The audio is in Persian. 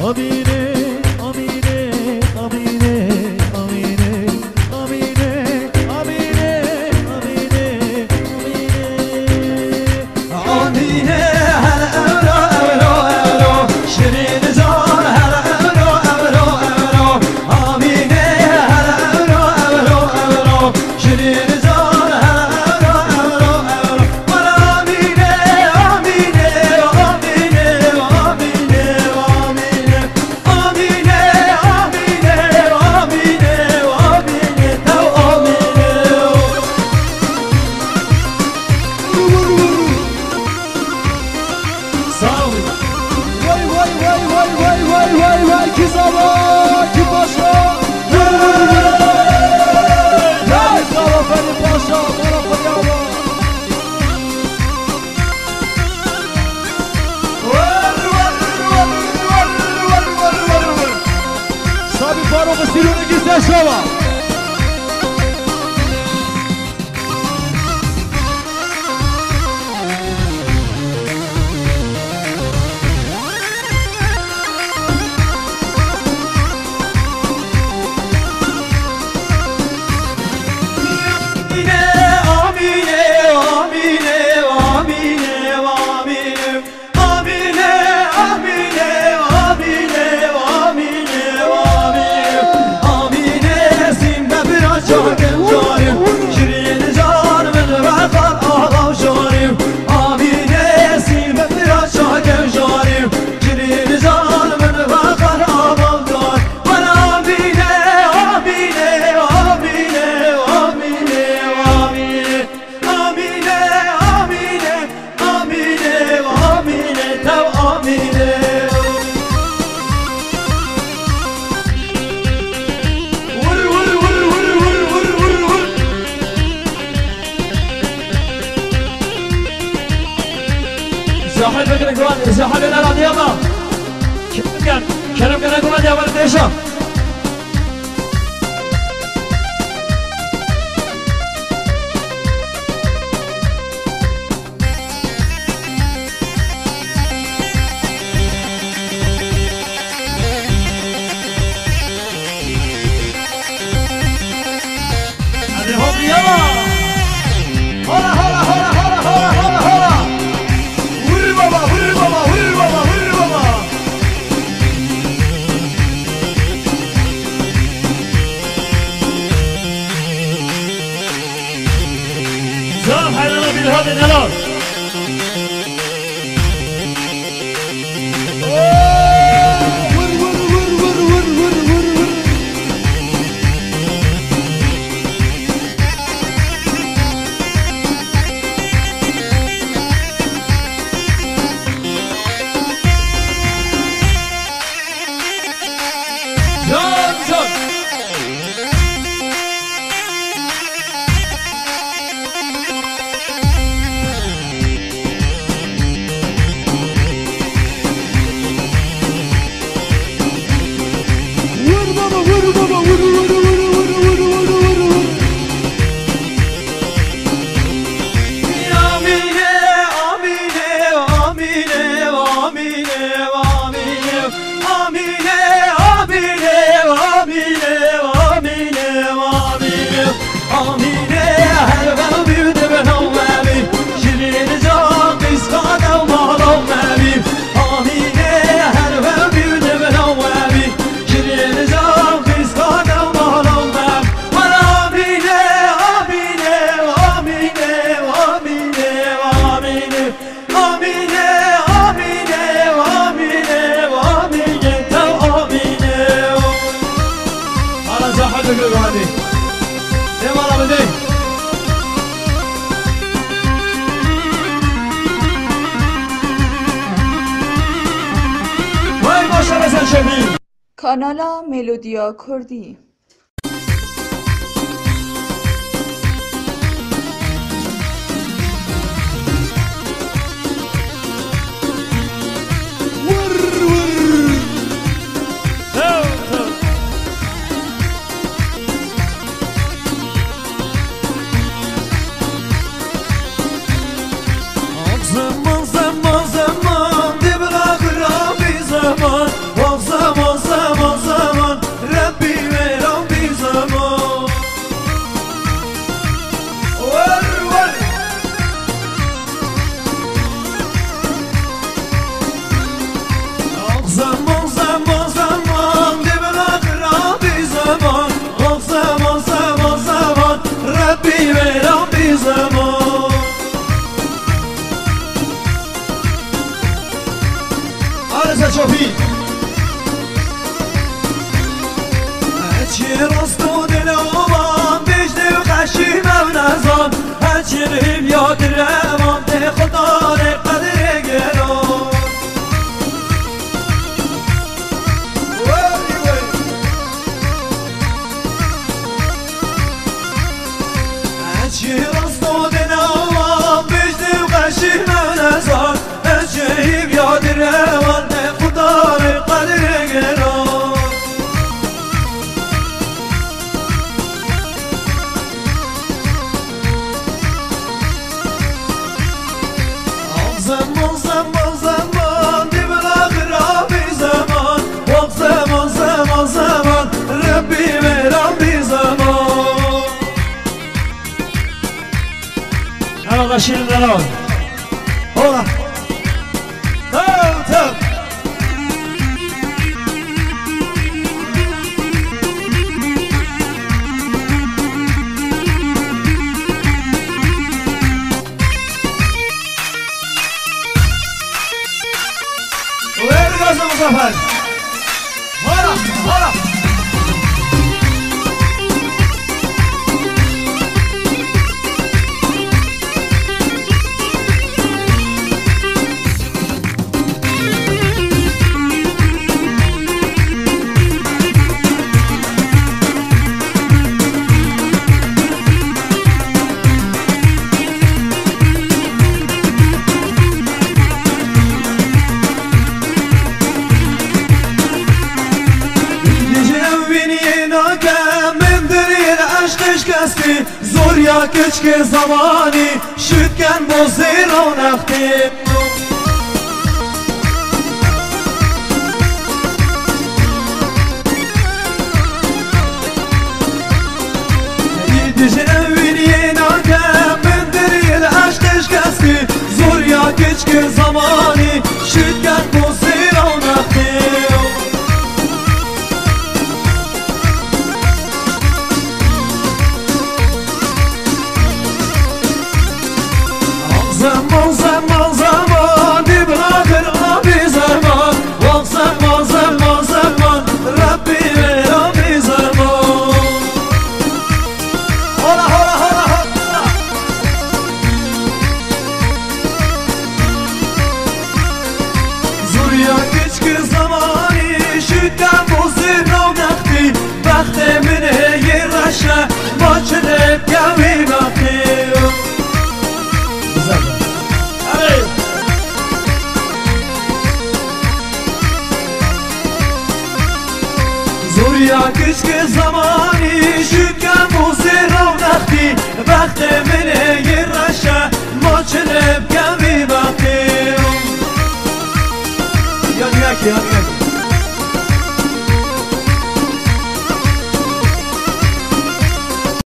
آمینه آمینه آمینه آمینه آمینه آمینه آمینه آمینه هر اولو اولو اولو شیرین زار هر اولو اولو اولو آمینه هر اولو اولو اولو شیرین زار هر اولو اولو اولو من آمینه آمینه آمینه آمینه آمینه آمینه آمینه آمینه آمینه تو آمینه ساوی وای وای وای وای وای وای وای وای کی زبا کی پاشا جای زبا فری پاشا برا فریابا سابی فاروق سیرونی گیسته شما زحمت بکنه گوان زحمت نرادی اما کرم کنه گوان یا ورد ایشا هذه هم يلا هلا هلا هلا هلا هلا هلا هلا ور بابا ور بابا ور بابا ور بابا زام حيدنا بالهذا الهلال کانال ملودیا کردی زمان زمان زمان دی بلا خرابی زمان زمان زمان زمان دبنا خرابی زمان زمان زمان زمان ربی برابی زمان آرزا چوبی چی راست و دلوان بجد و خشیم و نزان هرچی ریم یاد روان ده خدا ده قدر گران هرچی راست و دلوان بجد و خشیم و نزان هرچی ریم یاد روان ده خدا ده قدر گران زمان زمان زمان دبنا خرابی زمان وقت زمان زمان زمان ربی برابی زمان آقا شیرین دلال هلا تم مظفر هلا هلا زور یا کچک زمانی شد کن با زیر و نختیم دیدش نوینی ناکم من دریل عشقش کسی زور یا کچک زمانی شد کن با زیر و نختیم زمان زمان زمان دبنا خرابی زمان وقت زمان زمان زمان ربی برابی زمان هلا هلا هلا هلا زوریا کچک زمانی شدم بزیر و نختی وقت منه یه رشه با چلب گوی وقتی زوریا کشک زمانی شکم و زیر و نختی وقت منه یه رشه ما چلب کمی وقتی یعنی یکی